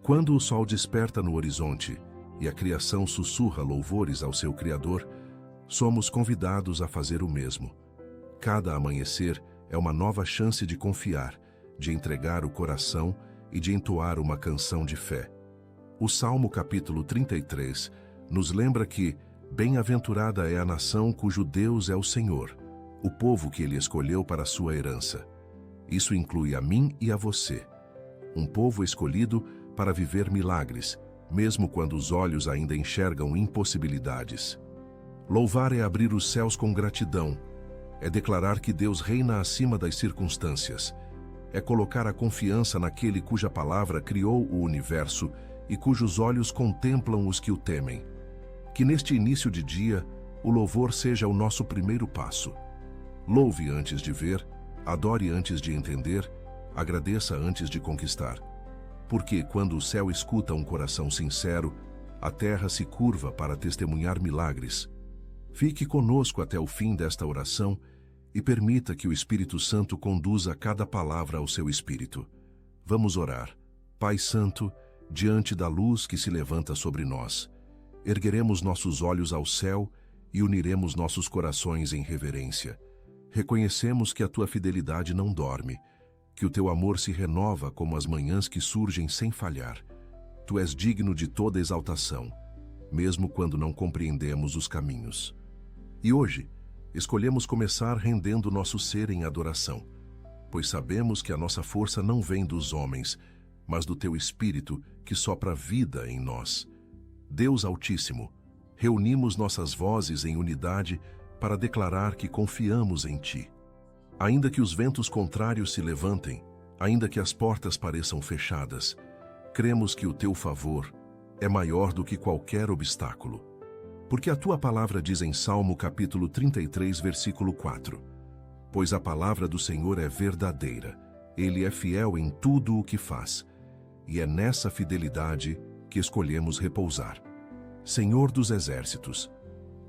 Quando o sol desperta no horizonte e a criação sussurra louvores ao seu Criador, somos convidados a fazer o mesmo. Cada amanhecer é uma nova chance de confiar, de entregar o coração e de entoar uma canção de fé. O Salmo capítulo 33 nos lembra que bem-aventurada é a nação cujo Deus é o Senhor, o povo que Ele escolheu para sua herança. Isso inclui a mim e a você. Um povo escolhido para viver milagres, mesmo quando os olhos ainda enxergam impossibilidades. Louvar é abrir os céus com gratidão, é declarar que Deus reina acima das circunstâncias, é colocar a confiança naquele cuja palavra criou o universo e cujos olhos contemplam os que o temem. Que neste início de dia, o louvor seja o nosso primeiro passo. Louve antes de ver, adore antes de entender, agradeça antes de conquistar. Porque quando o céu escuta um coração sincero, a terra se curva para testemunhar milagres. Fique conosco até o fim desta oração e permita que o Espírito Santo conduza cada palavra ao seu espírito. Vamos orar. Pai Santo, diante da luz que se levanta sobre nós, ergueremos nossos olhos ao céu e uniremos nossos corações em reverência. Reconhecemos que a tua fidelidade não dorme, que o teu amor se renova como as manhãs que surgem sem falhar. Tu és digno de toda exaltação, mesmo quando não compreendemos os caminhos. E hoje, escolhemos começar rendendo nosso ser em adoração, pois sabemos que a nossa força não vem dos homens, mas do teu Espírito que sopra vida em nós. Deus Altíssimo, reunimos nossas vozes em unidade para declarar que confiamos em Ti. Ainda que os ventos contrários se levantem, ainda que as portas pareçam fechadas, cremos que o Teu favor é maior do que qualquer obstáculo. Porque a Tua palavra diz em Salmo capítulo 33, versículo 4: Pois a palavra do Senhor é verdadeira, Ele é fiel em tudo o que faz, e é nessa fidelidade que escolhemos repousar. Senhor dos exércitos,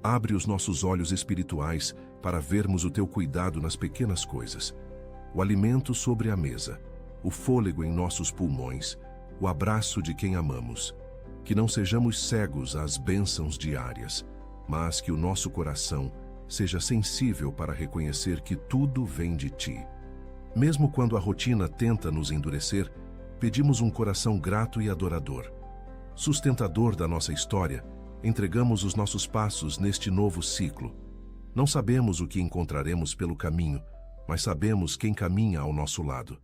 abre os nossos olhos espirituais para vermos o Teu cuidado nas pequenas coisas, o alimento sobre a mesa, o fôlego em nossos pulmões, o abraço de quem amamos. Que não sejamos cegos às bênçãos diárias, mas que o nosso coração seja sensível para reconhecer que tudo vem de Ti. Mesmo quando a rotina tenta nos endurecer, pedimos um coração grato e adorador. Sustentador da nossa história, entregamos os nossos passos neste novo ciclo. Não sabemos o que encontraremos pelo caminho, mas sabemos quem caminha ao nosso lado.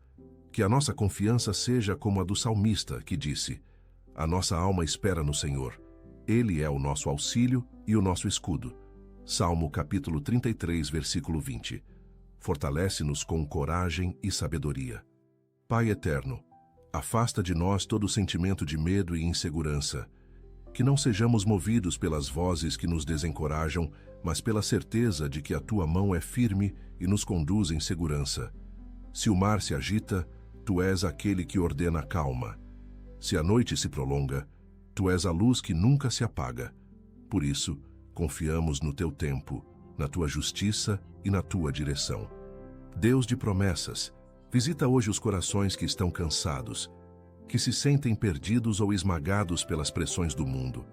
Que a nossa confiança seja como a do salmista, que disse: A nossa alma espera no Senhor. Ele é o nosso auxílio e o nosso escudo. Salmo capítulo 33, versículo 20. Fortalece-nos com coragem e sabedoria. Pai eterno, afasta de nós todo sentimento de medo e insegurança. Que não sejamos movidos pelas vozes que nos desencorajam, mas pela certeza de que a Tua mão é firme e nos conduz em segurança. Se o mar se agita, Tu és aquele que ordena a calma. Se a noite se prolonga, Tu és a luz que nunca se apaga. Por isso, confiamos no Teu tempo, na Tua justiça e na Tua direção. Deus de promessas, visita hoje os corações que estão cansados, que se sentem perdidos ou esmagados pelas pressões do mundo.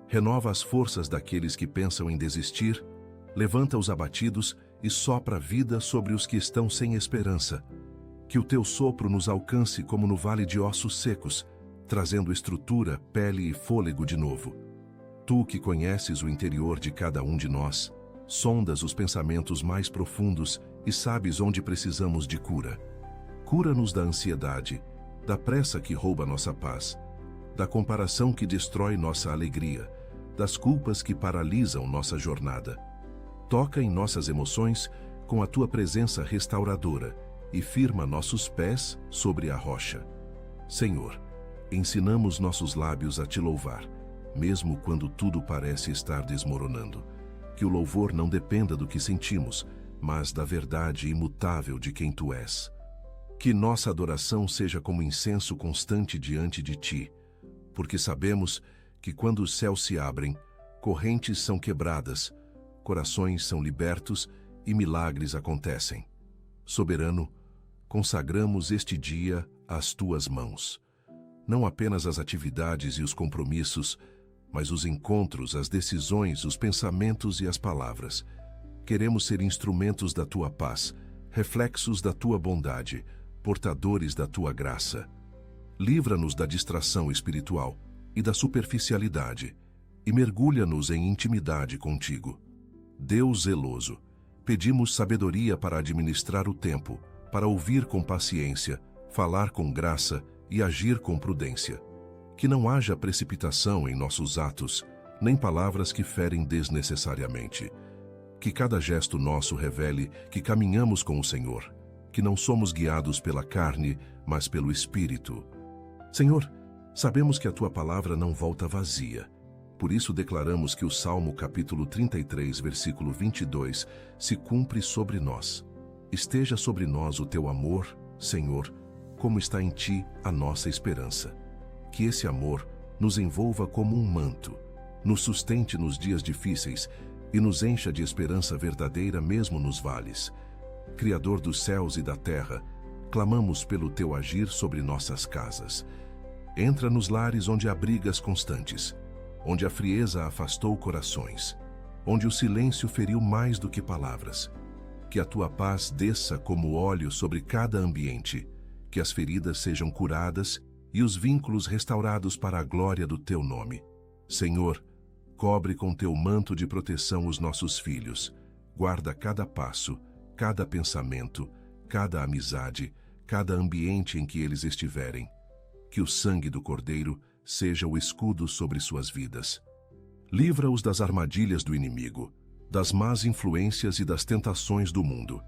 Renova as forças daqueles que pensam em desistir, levanta os abatidos e sopra vida sobre os que estão sem esperança. Que o Teu sopro nos alcance como no vale de ossos secos, trazendo estrutura, pele e fôlego de novo. Tu que conheces o interior de cada um de nós, sondas os pensamentos mais profundos e sabes onde precisamos de cura. Cura-nos da ansiedade, da pressa que rouba nossa paz, da comparação que destrói nossa alegria, das culpas que paralisam nossa jornada. Toca em nossas emoções com a Tua presença restauradora e firma nossos pés sobre a rocha. Senhor, ensinamos nossos lábios a Te louvar, mesmo quando tudo parece estar desmoronando. Que o louvor não dependa do que sentimos, mas da verdade imutável de quem Tu és. Que nossa adoração seja como incenso constante diante de Ti, porque sabemos que quando os céus se abrem, correntes são quebradas, corações são libertos e milagres acontecem. Soberano, consagramos este dia às Tuas mãos. não apenas as atividades e os compromissos, mas os encontros, as decisões, os pensamentos e as palavras. Queremos ser instrumentos da tua paz, reflexos da tua bondade, portadores da tua graça. Livra-nos da distração espiritual e da superficialidade, e mergulha-nos em intimidade contigo. Deus zeloso, pedimos sabedoria para administrar o tempo, para ouvir com paciência, falar com graça e agir com prudência. Que não haja precipitação em nossos atos, nem palavras que ferem desnecessariamente. Que cada gesto nosso revele que caminhamos com o Senhor, que não somos guiados pela carne, mas pelo Espírito. Senhor, sabemos que a tua palavra não volta vazia. Por isso declaramos que o Salmo capítulo 33, versículo 22, se cumpre sobre nós. Esteja sobre nós o teu amor, Senhor, como está em ti a nossa esperança. Que esse amor nos envolva como um manto, nos sustente nos dias difíceis e nos encha de esperança verdadeira mesmo nos vales. Criador dos céus e da terra, clamamos pelo teu agir sobre nossas casas. Entra nos lares onde há brigas constantes, onde a frieza afastou corações, onde o silêncio feriu mais do que palavras. Que a tua paz desça como óleo sobre cada ambiente, que as feridas sejam curadas e os vínculos restaurados para a glória do teu nome. Senhor, cobre com teu manto de proteção os nossos filhos. Guarda cada passo, cada pensamento, cada amizade, cada ambiente em que eles estiverem. Que o sangue do Cordeiro seja o escudo sobre suas vidas. Livra-os das armadilhas do inimigo, das más influências e das tentações do mundo.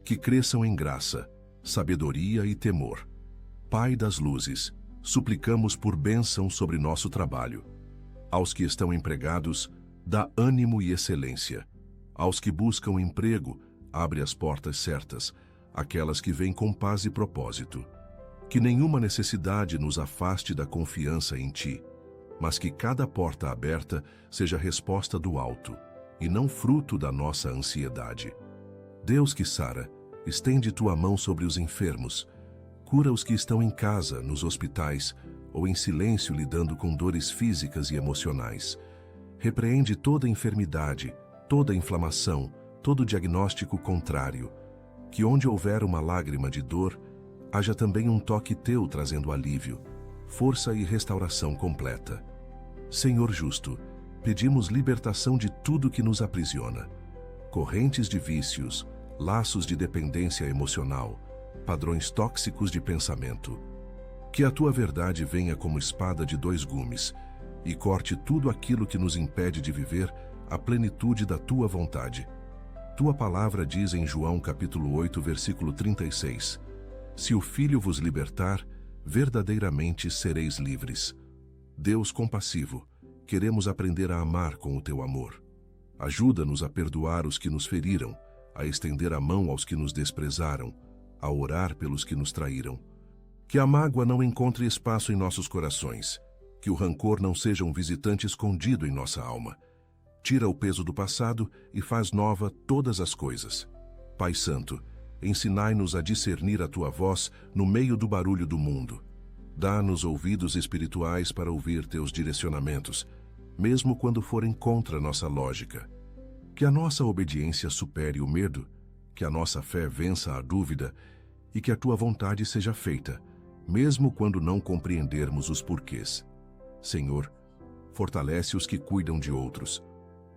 Que cresçam em graça, sabedoria e temor. Pai das luzes, suplicamos por bênção sobre nosso trabalho. Aos que estão empregados, dá ânimo e excelência. Aos que buscam emprego, abre as portas certas, aquelas que vêm com paz e propósito. Que nenhuma necessidade nos afaste da confiança em ti, mas que cada porta aberta seja resposta do alto, e não fruto da nossa ansiedade. Deus que sara, estende tua mão sobre os enfermos, cura os que estão em casa, nos hospitais, ou em silêncio lidando com dores físicas e emocionais. Repreende toda enfermidade, toda inflamação, todo diagnóstico contrário. Que onde houver uma lágrima de dor, haja também um toque teu trazendo alívio, força e restauração completa. Senhor justo, pedimos libertação de tudo que nos aprisiona. Correntes de vícios, laços de dependência emocional, padrões tóxicos de pensamento. Que a tua verdade venha como espada de dois gumes e corte tudo aquilo que nos impede de viver a plenitude da tua vontade. Tua palavra diz em João capítulo 8, versículo 36, se o Filho vos libertar, verdadeiramente sereis livres. Deus compassivo, queremos aprender a amar com o teu amor. Ajuda-nos a perdoar os que nos feriram, a estender a mão aos que nos desprezaram, a orar pelos que nos traíram. Que a mágoa não encontre espaço em nossos corações, que o rancor não seja um visitante escondido em nossa alma. Tira o peso do passado e faz nova todas as coisas. Pai Santo, ensinai-nos a discernir a tua voz no meio do barulho do mundo. Dá-nos ouvidos espirituais para ouvir teus direcionamentos, mesmo quando forem contra nossa lógica. Que a nossa obediência supere o medo, que a nossa fé vença a dúvida e que a tua vontade seja feita, mesmo quando não compreendermos os porquês. Senhor, fortalece os que cuidam de outros,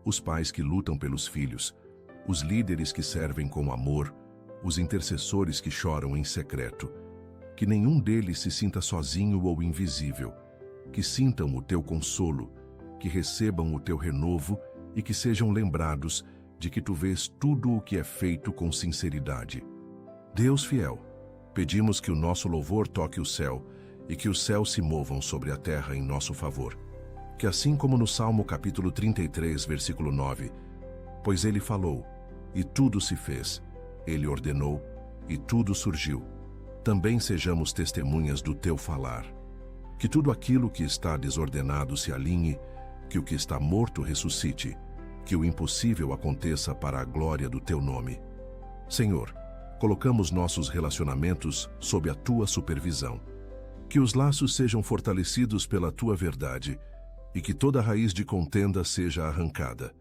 os pais que lutam pelos filhos, os líderes que servem com amor, os intercessores que choram em secreto. Que nenhum deles se sinta sozinho ou invisível, que sintam o teu consolo, que recebam o teu renovo e que sejam lembrados de que tu vês tudo o que é feito com sinceridade. Deus fiel, pedimos que o nosso louvor toque o céu e que os céus se movam sobre a terra em nosso favor. Que assim como no Salmo capítulo 33, versículo 9, pois ele falou, e tudo se fez, ele ordenou, e tudo surgiu. Também sejamos testemunhas do teu falar. Que tudo aquilo que está desordenado se alinhe, que o que está morto ressuscite, que o impossível aconteça para a glória do teu nome. Senhor, colocamos nossos relacionamentos sob a tua supervisão. Que os laços sejam fortalecidos pela tua verdade e que toda raiz de contenda seja arrancada.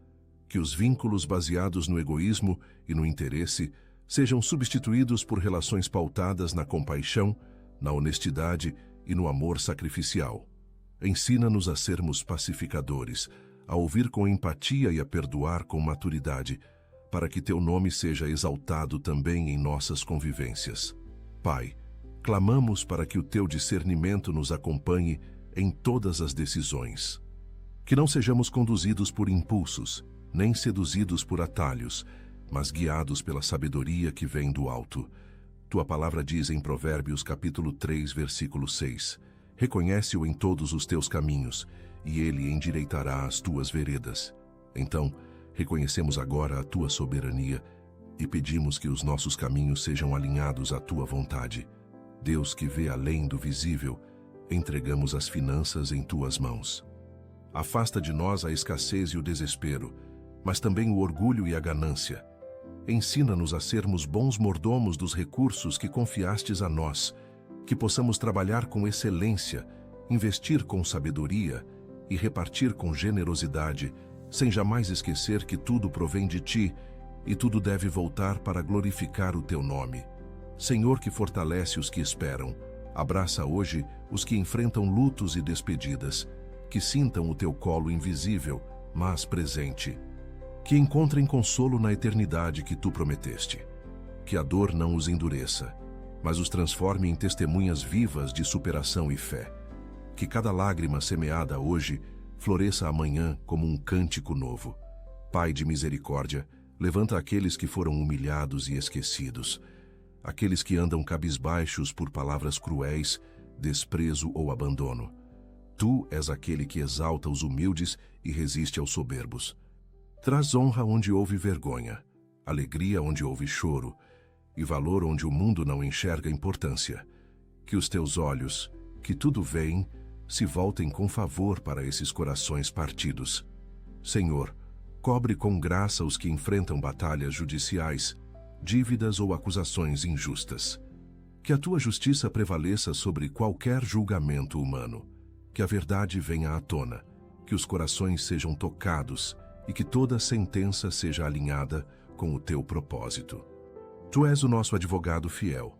Que os vínculos baseados no egoísmo e no interesse sejam substituídos por relações pautadas na compaixão, na honestidade e no amor sacrificial. Ensina-nos a sermos pacificadores, a ouvir com empatia e a perdoar com maturidade, para que teu nome seja exaltado também em nossas convivências. Pai, clamamos para que o teu discernimento nos acompanhe em todas as decisões. Que não sejamos conduzidos por impulsos, nem seduzidos por atalhos, mas guiados pela sabedoria que vem do alto. Tua palavra diz em Provérbios capítulo 3, versículo 6, reconhece-o em todos os teus caminhos, e ele endireitará as tuas veredas. Então, reconhecemos agora a tua soberania e pedimos que os nossos caminhos sejam alinhados à tua vontade. Deus que vê além do visível, entregamos as finanças em tuas mãos. Afasta de nós a escassez e o desespero, mas também o orgulho e a ganância. Ensina-nos a sermos bons mordomos dos recursos que confiastes a nós, que possamos trabalhar com excelência, investir com sabedoria e repartir com generosidade, sem jamais esquecer que tudo provém de ti e tudo deve voltar para glorificar o teu nome. Senhor que fortalece os que esperam, abraça hoje os que enfrentam lutos e despedidas, que sintam o teu colo invisível, mas presente. Que encontrem consolo na eternidade que tu prometeste. Que a dor não os endureça, mas os transforme em testemunhas vivas de superação e fé. Que cada lágrima semeada hoje floresça amanhã como um cântico novo. Pai de misericórdia, levanta aqueles que foram humilhados e esquecidos, aqueles que andam cabisbaixos por palavras cruéis, desprezo ou abandono. Tu és aquele que exalta os humildes e resiste aos soberbos. Traz honra onde houve vergonha, alegria onde houve choro, e valor onde o mundo não enxerga importância. Que os teus olhos, que tudo veem, se voltem com favor para esses corações partidos. Senhor, cobre com graça os que enfrentam batalhas judiciais, dívidas ou acusações injustas. Que a tua justiça prevaleça sobre qualquer julgamento humano. Que a verdade venha à tona, que os corações sejam tocados e que toda sentença seja alinhada com o teu propósito. Tu és o nosso advogado fiel,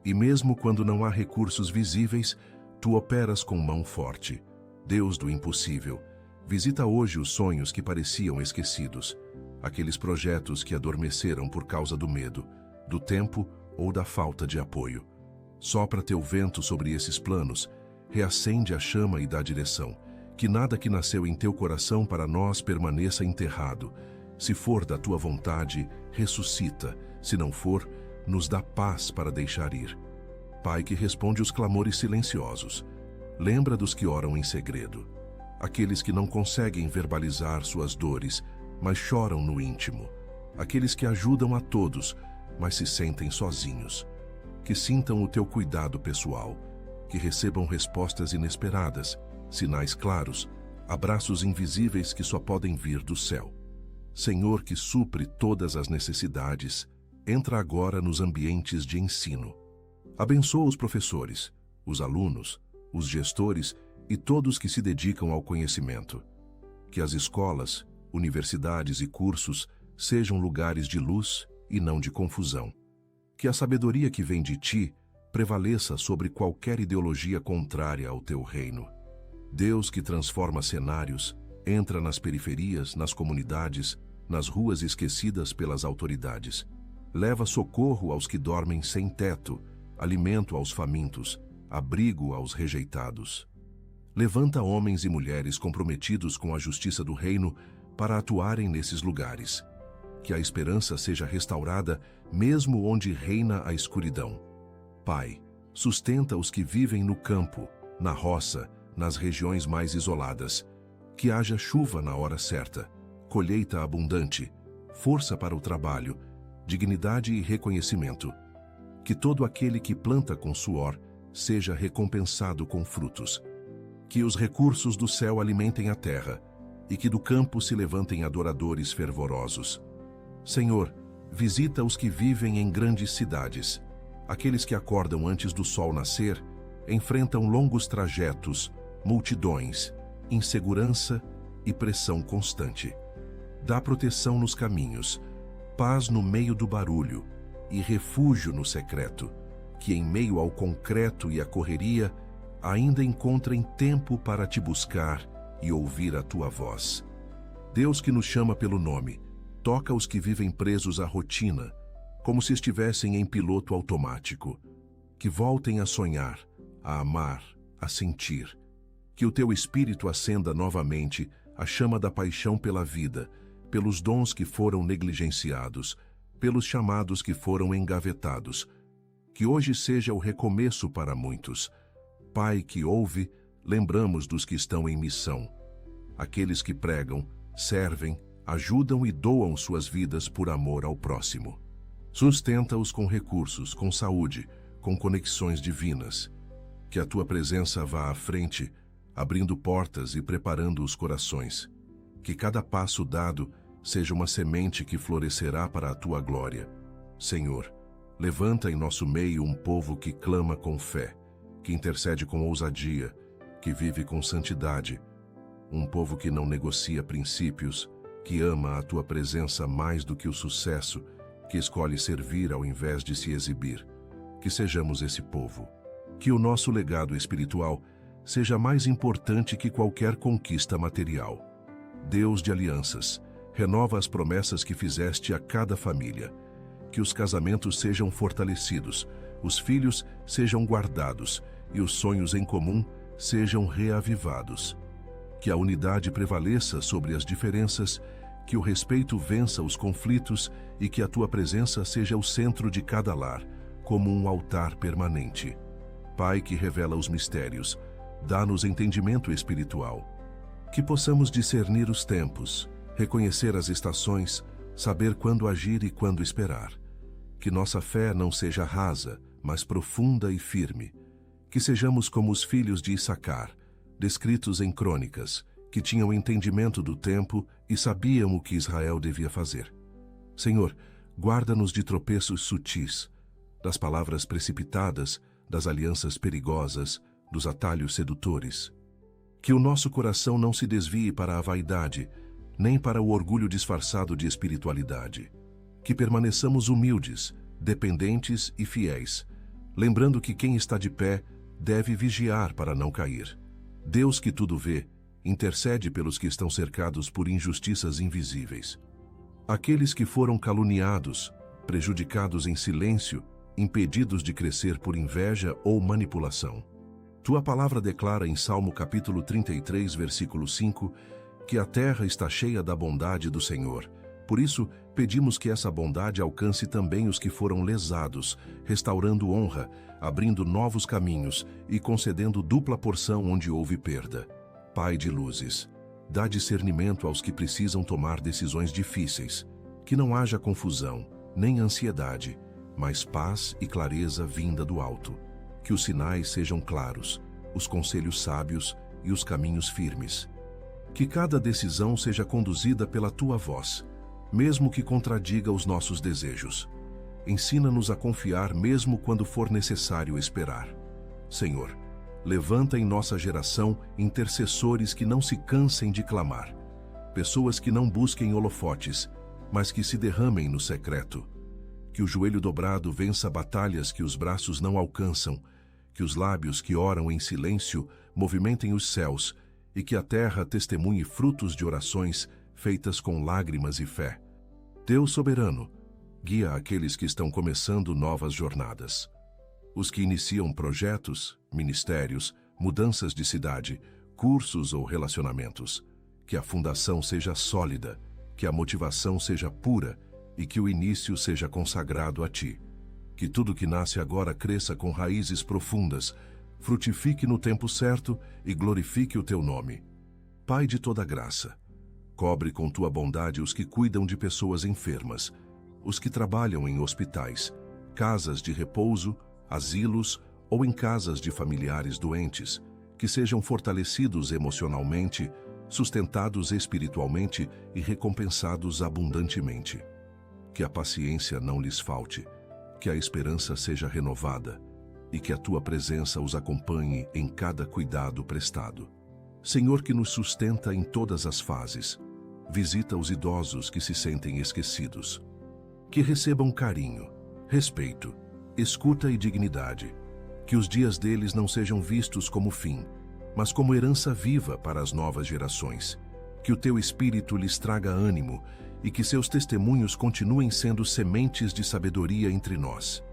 e mesmo quando não há recursos visíveis, tu operas com mão forte. Deus do impossível, visita hoje os sonhos que pareciam esquecidos, aqueles projetos que adormeceram por causa do medo, do tempo ou da falta de apoio. Sopra teu vento sobre esses planos, reacende a chama e dá direção. Que nada que nasceu em teu coração para nós permaneça enterrado. Se for da tua vontade, ressuscita. Se não for, nos dá paz para deixar ir. Pai que responde os clamores silenciosos, lembra dos que oram em segredo. Aqueles que não conseguem verbalizar suas dores, mas choram no íntimo. Aqueles que ajudam a todos, mas se sentem sozinhos. Que sintam o teu cuidado pessoal. Que recebam respostas inesperadas, sinais claros, abraços invisíveis que só podem vir do céu. Senhor que supre todas as necessidades, entra agora nos ambientes de ensino. Abençoa os professores, os alunos, os gestores e todos que se dedicam ao conhecimento. Que as escolas, universidades e cursos sejam lugares de luz e não de confusão. Que a sabedoria que vem de ti prevaleça sobre qualquer ideologia contrária ao teu reino. Deus que transforma cenários, entra nas periferias, nas comunidades, nas ruas esquecidas pelas autoridades. Leva socorro aos que dormem sem teto, alimento aos famintos, abrigo aos rejeitados. Levanta homens e mulheres comprometidos com a justiça do reino para atuarem nesses lugares. Que a esperança seja restaurada mesmo onde reina a escuridão. Pai, sustenta os que vivem no campo, na roça, nas regiões mais isoladas. Que haja chuva na hora certa, colheita abundante, força para o trabalho, dignidade e reconhecimento. Que todo aquele que planta com suor seja recompensado com frutos. Que os recursos do céu alimentem a terra e que do campo se levantem adoradores fervorosos. Senhor, visita os que vivem em grandes cidades, aqueles que acordam antes do sol nascer enfrentam longos trajetos, multidões, insegurança e pressão constante. Dá proteção nos caminhos, paz no meio do barulho e refúgio no secreto, que em meio ao concreto e à correria ainda encontrem tempo para te buscar e ouvir a tua voz. Deus que nos chama pelo nome, toca os que vivem presos à rotina, como se estivessem em piloto automático. Que voltem a sonhar, a amar, a sentir. Que o teu espírito acenda novamente a chama da paixão pela vida, pelos dons que foram negligenciados, pelos chamados que foram engavetados. Que hoje seja o recomeço para muitos. Pai que ouve, lembramos dos que estão em missão. Aqueles que pregam, servem, ajudam e doam suas vidas por amor ao próximo. Sustenta-os com recursos, com saúde, com conexões divinas. Que a tua presença vá à frente, abrindo portas e preparando os corações. Que cada passo dado seja uma semente que florescerá para a tua glória. Senhor, levanta em nosso meio um povo que clama com fé, que intercede com ousadia, que vive com santidade. Um povo que não negocia princípios, que ama a tua presença mais do que o sucesso, que escolhe servir ao invés de se exibir. Que sejamos esse povo. Que o nosso legado espiritual seja mais importante que qualquer conquista material. Deus de alianças, renova as promessas que fizeste a cada família. Que os casamentos sejam fortalecidos, os filhos sejam guardados e os sonhos em comum sejam reavivados. Que a unidade prevaleça sobre as diferenças, que o respeito vença os conflitos e que a tua presença seja o centro de cada lar, como um altar permanente. Pai que revela os mistérios, dá-nos entendimento espiritual. Que possamos discernir os tempos, reconhecer as estações, saber quando agir e quando esperar. Que nossa fé não seja rasa, mas profunda e firme. Que sejamos como os filhos de Issacar, descritos em crônicas, que tinham entendimento do tempo e sabiam o que Israel devia fazer. Senhor, guarda-nos de tropeços sutis, das palavras precipitadas, das alianças perigosas, dos atalhos sedutores. Que o nosso coração não se desvie para a vaidade, nem para o orgulho disfarçado de espiritualidade. Que permaneçamos humildes, dependentes e fiéis, lembrando que quem está de pé deve vigiar para não cair. Deus que tudo vê, intercede pelos que estão cercados por injustiças invisíveis. Aqueles que foram caluniados, prejudicados em silêncio, impedidos de crescer por inveja ou manipulação. Tua palavra declara em Salmo capítulo 33, versículo 5, que a terra está cheia da bondade do Senhor. Por isso, pedimos que essa bondade alcance também os que foram lesados, restaurando honra, abrindo novos caminhos e concedendo dupla porção onde houve perda. Pai de luzes, dá discernimento aos que precisam tomar decisões difíceis, que não haja confusão, nem ansiedade, mas paz e clareza vinda do alto. Que os sinais sejam claros, os conselhos sábios e os caminhos firmes. Que cada decisão seja conduzida pela tua voz, mesmo que contradiga os nossos desejos. Ensina-nos a confiar mesmo quando for necessário esperar. Senhor, levanta em nossa geração intercessores que não se cansem de clamar, pessoas que não busquem holofotes, mas que se derramem no secreto. Que o joelho dobrado vença batalhas que os braços não alcançam, que os lábios que oram em silêncio movimentem os céus e que a terra testemunhe frutos de orações feitas com lágrimas e fé. Deus soberano, guia aqueles que estão começando novas jornadas. Os que iniciam projetos, ministérios, mudanças de cidade, cursos ou relacionamentos. Que a fundação seja sólida, que a motivação seja pura e que o início seja consagrado a Ti. Que tudo que nasce agora cresça com raízes profundas, frutifique no tempo certo e glorifique o Teu nome. Pai de toda graça, cobre com Tua bondade os que cuidam de pessoas enfermas, os que trabalham em hospitais, casas de repouso, asilos ou em casas de familiares doentes, que sejam fortalecidos emocionalmente, sustentados espiritualmente e recompensados abundantemente. Que a paciência não lhes falte, que a esperança seja renovada, e que a tua presença os acompanhe em cada cuidado prestado. Senhor, que nos sustenta em todas as fases, visita os idosos que se sentem esquecidos. Que recebam carinho, respeito, escuta e dignidade. Que os dias deles não sejam vistos como fim, mas como herança viva para as novas gerações. Que o teu Espírito lhes traga ânimo e que seus testemunhos continuem sendo sementes de sabedoria entre nós.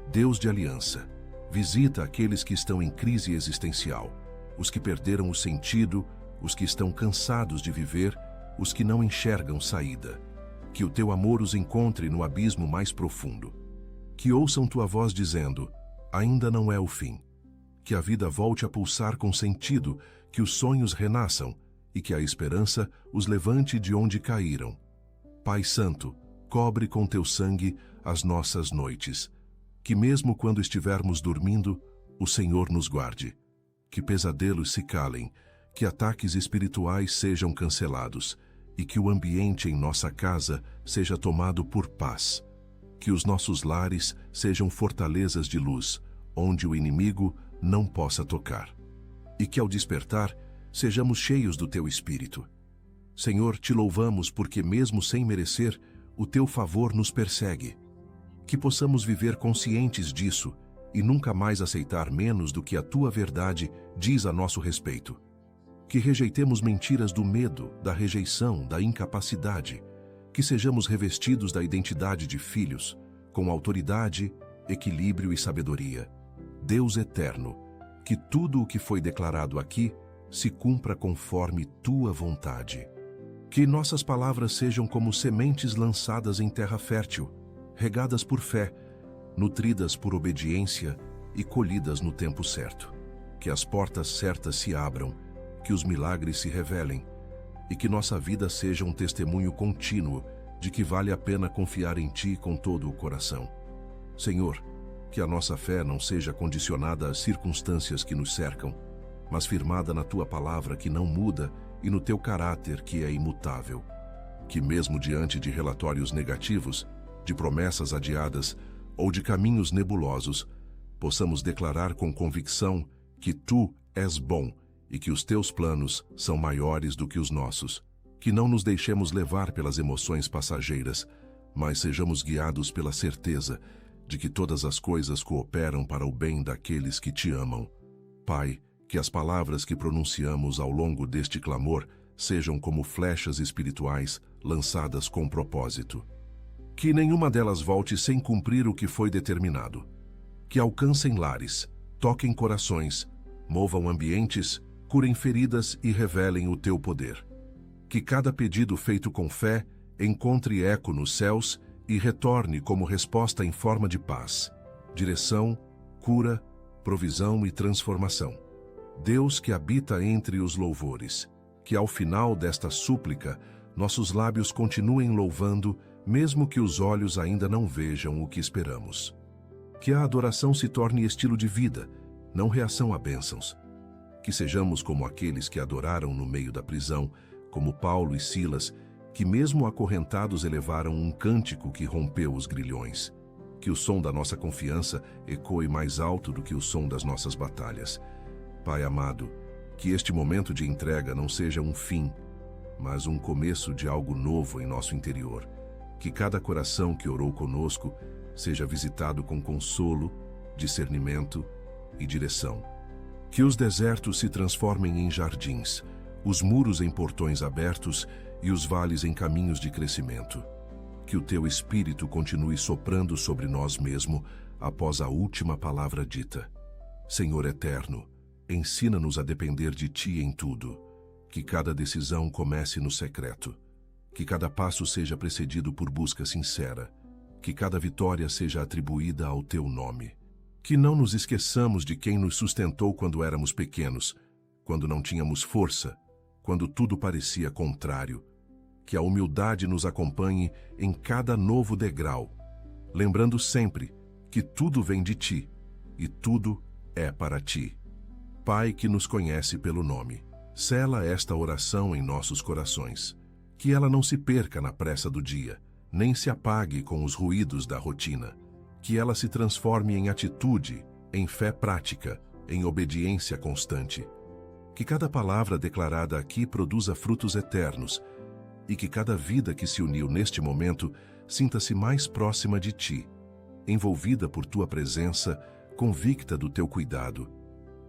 Deus de aliança, visita aqueles que estão em crise existencial, os que perderam o sentido, os que estão cansados de viver, os que não enxergam saída. Que o teu amor os encontre no abismo mais profundo. Que ouçam tua voz dizendo: ainda não é o fim. Que a vida volte a pulsar com sentido, que os sonhos renasçam e que a esperança os levante de onde caíram. Pai Santo, cobre com teu sangue as nossas noites. Que mesmo quando estivermos dormindo, o Senhor nos guarde. Que pesadelos se calem, que ataques espirituais sejam cancelados e que o ambiente em nossa casa seja tomado por paz. Que os nossos lares sejam fortalezas de luz, onde o inimigo não possa tocar. E que ao despertar, sejamos cheios do teu Espírito. Senhor, te louvamos porque mesmo sem merecer, o teu favor nos persegue. Que possamos viver conscientes disso e nunca mais aceitar menos do que a tua verdade diz a nosso respeito. Que rejeitemos mentiras do medo, da rejeição, da incapacidade. Que sejamos revestidos da identidade de filhos, com autoridade, equilíbrio e sabedoria. Deus eterno, que tudo o que foi declarado aqui se cumpra conforme tua vontade. Que nossas palavras sejam como sementes lançadas em terra fértil, regadas por fé, nutridas por obediência e colhidas no tempo certo. Que as portas certas se abram, que os milagres se revelem e que nossa vida seja um testemunho contínuo de que vale a pena confiar em Ti com todo o coração. Senhor, que a nossa fé não seja condicionada às circunstâncias que nos cercam, mas firmada na Tua palavra que não muda e no Teu caráter que é imutável. Que mesmo diante de relatórios negativos, de promessas adiadas ou de caminhos nebulosos, possamos declarar com convicção que Tu és bom e que os Teus planos são maiores do que os nossos. Que não nos deixemos levar pelas emoções passageiras, mas sejamos guiados pela certeza de que todas as coisas cooperam para o bem daqueles que Te amam. Pai, que as palavras que pronunciamos ao longo deste clamor sejam como flechas espirituais lançadas com propósito. Que nenhuma delas volte sem cumprir o que foi determinado. Que alcancem lares, toquem corações, movam ambientes, curem feridas e revelem o Teu poder. Que cada pedido feito com fé encontre eco nos céus e retorne como resposta em forma de paz, direção, cura, provisão e transformação. Deus que habita entre os louvores, que ao final desta súplica nossos lábios continuem louvando, mesmo que os olhos ainda não vejam o que esperamos. Que a adoração se torne estilo de vida, não reação a bênçãos. Que sejamos como aqueles que adoraram no meio da prisão, como Paulo e Silas, que mesmo acorrentados elevaram um cântico que rompeu os grilhões. Que o som da nossa confiança ecoe mais alto do que o som das nossas batalhas. Pai amado, que este momento de entrega não seja um fim, mas um começo de algo novo em nosso interior. Que cada coração que orou conosco seja visitado com consolo, discernimento e direção. Que os desertos se transformem em jardins, os muros em portões abertos e os vales em caminhos de crescimento. Que o Teu Espírito continue soprando sobre nós mesmo após a última palavra dita. Senhor eterno, ensina-nos a depender de Ti em tudo. Que cada decisão comece no secreto. Que cada passo seja precedido por busca sincera. Que cada vitória seja atribuída ao Teu nome. Que não nos esqueçamos de quem nos sustentou quando éramos pequenos, quando não tínhamos força, quando tudo parecia contrário. Que a humildade nos acompanhe em cada novo degrau, lembrando sempre que tudo vem de Ti e tudo é para Ti. Pai que nos conhece pelo nome, sela esta oração em nossos corações. Que ela não se perca na pressa do dia, nem se apague com os ruídos da rotina. Que ela se transforme em atitude, em fé prática, em obediência constante. Que cada palavra declarada aqui produza frutos eternos e que cada vida que se uniu neste momento sinta-se mais próxima de Ti, envolvida por Tua presença, convicta do Teu cuidado.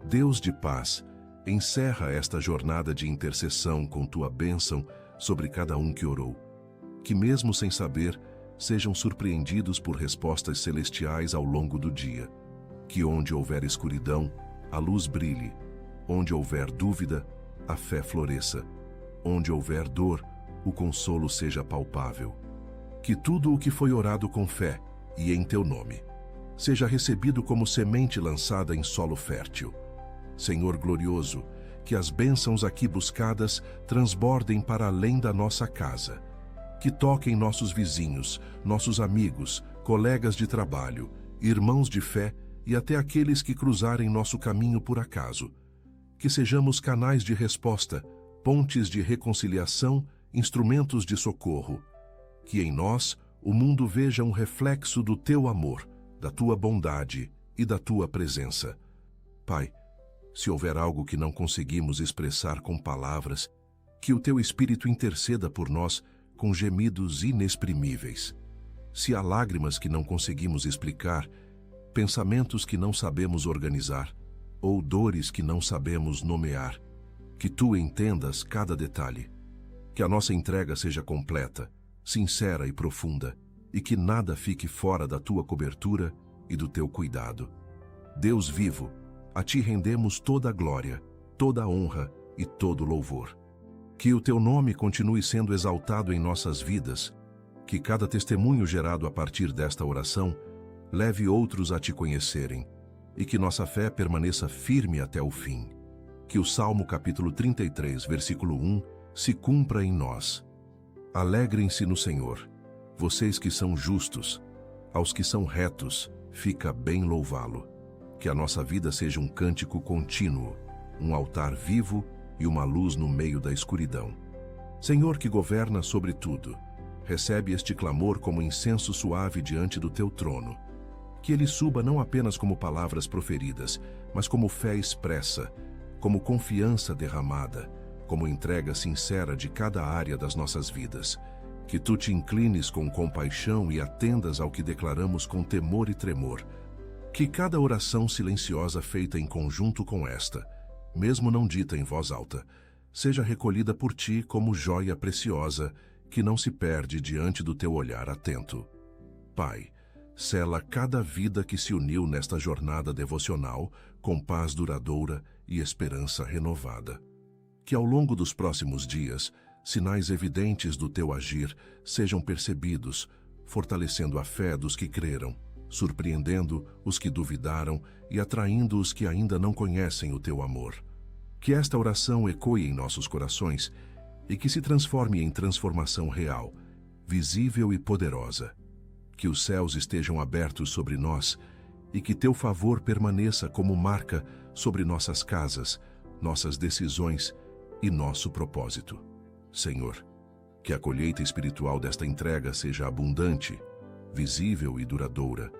Deus de paz, encerra esta jornada de intercessão com Tua bênção sobre cada um que orou. Que mesmo sem saber, sejam surpreendidos por respostas celestiais ao longo do dia. Que onde houver escuridão, a luz brilhe. Onde houver dúvida, a fé floresça. Onde houver dor, o consolo seja palpável. Que tudo o que foi orado com fé e em Teu nome seja recebido como semente lançada em solo fértil. Senhor glorioso, que as bênçãos aqui buscadas transbordem para além da nossa casa. Que toquem nossos vizinhos, nossos amigos, colegas de trabalho, irmãos de fé e até aqueles que cruzarem nosso caminho por acaso. Que sejamos canais de resposta, pontes de reconciliação, instrumentos de socorro. Que em nós o mundo veja um reflexo do Teu amor, da Tua bondade e da Tua presença. Pai, se houver algo que não conseguimos expressar com palavras, que o Teu Espírito interceda por nós com gemidos inexprimíveis. Se há lágrimas que não conseguimos explicar, pensamentos que não sabemos organizar, ou dores que não sabemos nomear, que Tu entendas cada detalhe. Que a nossa entrega seja completa, sincera e profunda, e que nada fique fora da Tua cobertura e do Teu cuidado. Deus vivo, a Ti rendemos toda a glória, toda a honra e todo o louvor. Que o Teu nome continue sendo exaltado em nossas vidas, que cada testemunho gerado a partir desta oração leve outros a Te conhecerem, e que nossa fé permaneça firme até o fim. Que o Salmo capítulo 33, versículo 1, se cumpra em nós. Alegrem-se no Senhor, vocês que são justos, aos que são retos, fica bem louvá-lo. Que a nossa vida seja um cântico contínuo, um altar vivo e uma luz no meio da escuridão. Senhor que governa sobre tudo, recebe este clamor como incenso suave diante do Teu trono. Que ele suba não apenas como palavras proferidas, mas como fé expressa, como confiança derramada, como entrega sincera de cada área das nossas vidas. Que Tu Te inclines com compaixão e atendas ao que declaramos com temor e tremor. Que cada oração silenciosa feita em conjunto com esta, mesmo não dita em voz alta, seja recolhida por Ti como joia preciosa que não se perde diante do Teu olhar atento. Pai, sela cada vida que se uniu nesta jornada devocional com paz duradoura e esperança renovada. Que ao longo dos próximos dias, sinais evidentes do Teu agir sejam percebidos, fortalecendo a fé dos que creram, surpreendendo os que duvidaram e atraindo os que ainda não conhecem o Teu amor. Que esta oração ecoe em nossos corações e que se transforme em transformação real, visível e poderosa. Que os céus estejam abertos sobre nós e que Teu favor permaneça como marca sobre nossas casas, nossas decisões e nosso propósito. Senhor, que a colheita espiritual desta entrega seja abundante, visível e duradoura.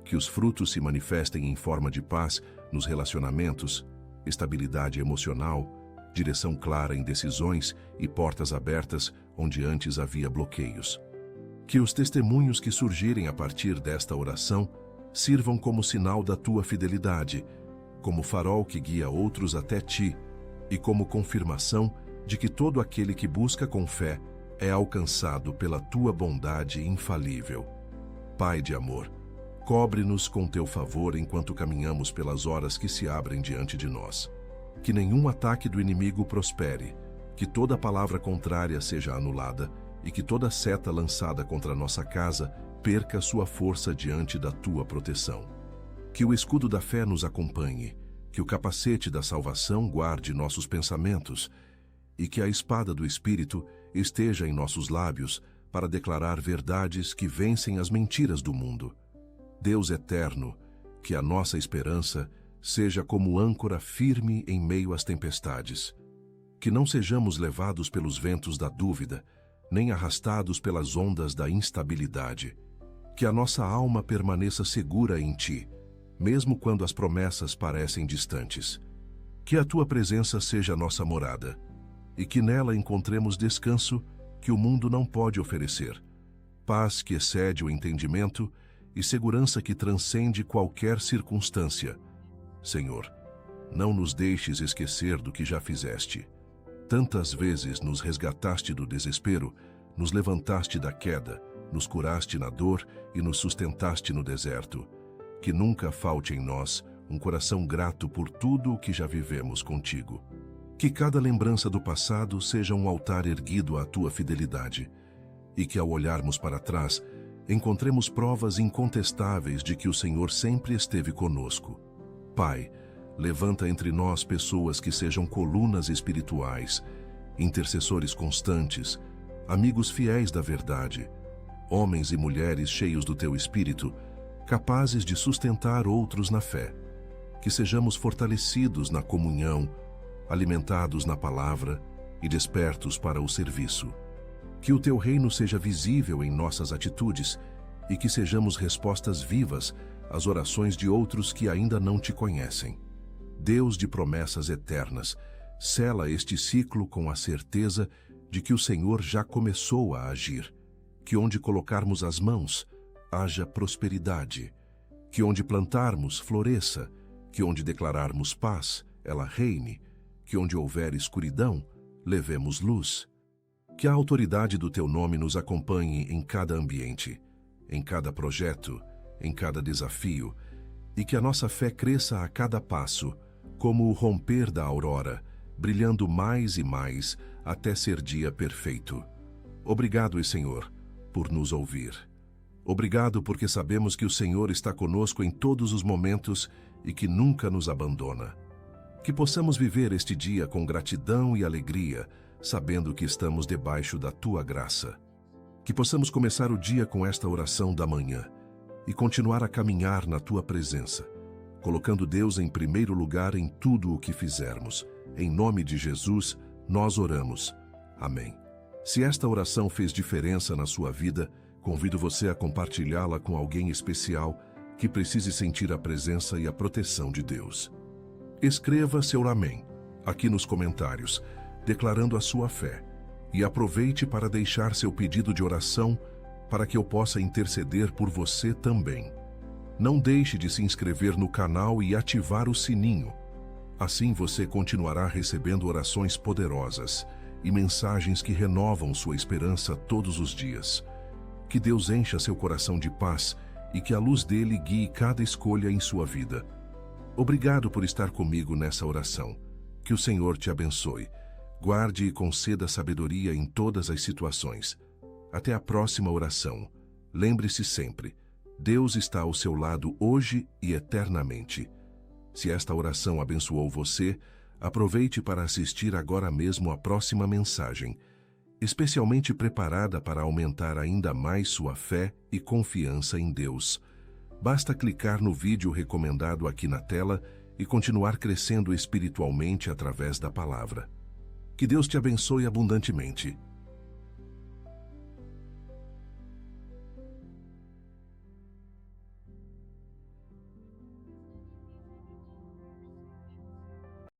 Que os frutos se manifestem em forma de paz nos relacionamentos, estabilidade emocional, direção clara em decisões e portas abertas onde antes havia bloqueios. Que os testemunhos que surgirem a partir desta oração sirvam como sinal da Tua fidelidade, como farol que guia outros até Ti e como confirmação de que todo aquele que busca com fé é alcançado pela Tua bondade infalível. Pai de amor, cobre-nos com Teu favor enquanto caminhamos pelas horas que se abrem diante de nós. Que nenhum ataque do inimigo prospere, que toda palavra contrária seja anulada e que toda seta lançada contra nossa casa perca sua força diante da Tua proteção. Que o escudo da fé nos acompanhe, que o capacete da salvação guarde nossos pensamentos e que a espada do Espírito esteja em nossos lábios para declarar verdades que vencem as mentiras do mundo. Deus eterno, que a nossa esperança seja como âncora firme em meio às tempestades. Que não sejamos levados pelos ventos da dúvida, nem arrastados pelas ondas da instabilidade. Que a nossa alma permaneça segura em Ti, mesmo quando as promessas parecem distantes. Que a tua presença seja nossa morada, e que nela encontremos descanso que o mundo não pode oferecer, paz que excede o entendimento e segurança que transcende qualquer circunstância. Senhor, não nos deixes esquecer do que já fizeste. Tantas vezes nos resgataste do desespero, nos levantaste da queda, nos curaste na dor e nos sustentaste no deserto. Que nunca falte em nós um coração grato por tudo o que já vivemos contigo. Que cada lembrança do passado seja um altar erguido à tua fidelidade, e que ao olharmos para trás, encontremos provas incontestáveis de que o Senhor sempre esteve conosco. Pai, levanta entre nós pessoas que sejam colunas espirituais, intercessores constantes, amigos fiéis da verdade, homens e mulheres cheios do teu espírito, capazes de sustentar outros na fé. Que sejamos fortalecidos na comunhão, alimentados na palavra e despertos para o serviço. Que o teu reino seja visível em nossas atitudes e que sejamos respostas vivas às orações de outros que ainda não te conhecem. Deus de promessas eternas, sela este ciclo com a certeza de que o Senhor já começou a agir. Que onde colocarmos as mãos, haja prosperidade. Que onde plantarmos, floresça. Que onde declararmos paz, ela reine. Que onde houver escuridão, levemos luz. Que a autoridade do teu nome nos acompanhe em cada ambiente, em cada projeto, em cada desafio, e que a nossa fé cresça a cada passo, como o romper da aurora, brilhando mais e mais até ser dia perfeito. Obrigado, Senhor, por nos ouvir. Obrigado porque sabemos que o Senhor está conosco em todos os momentos e que nunca nos abandona. Que possamos viver este dia com gratidão e alegria, sabendo que estamos debaixo da Tua graça. Que possamos começar o dia com esta oração da manhã e continuar a caminhar na Tua presença, colocando Deus em primeiro lugar em tudo o que fizermos. Em nome de Jesus, nós oramos. Amém. Se esta oração fez diferença na sua vida, convido você a compartilhá-la com alguém especial que precise sentir a presença e a proteção de Deus. Escreva seu amém aqui nos comentários, declarando a sua fé, e aproveite para deixar seu pedido de oração para que eu possa interceder por você também. Não deixe de se inscrever no canal e ativar o sininho. Assim você continuará recebendo orações poderosas e mensagens que renovam sua esperança todos os dias. Que Deus encha seu coração de paz e que a luz dele guie cada escolha em sua vida. Obrigado por estar comigo nessa oração. Que o Senhor te abençoe. Guarde e conceda sabedoria em todas as situações. Até a próxima oração. Lembre-se sempre, Deus está ao seu lado hoje e eternamente. Se esta oração abençoou você, aproveite para assistir agora mesmo a próxima mensagem, especialmente preparada para aumentar ainda mais sua fé e confiança em Deus. Basta clicar no vídeo recomendado aqui na tela e continuar crescendo espiritualmente através da palavra. Que Deus te abençoe abundantemente.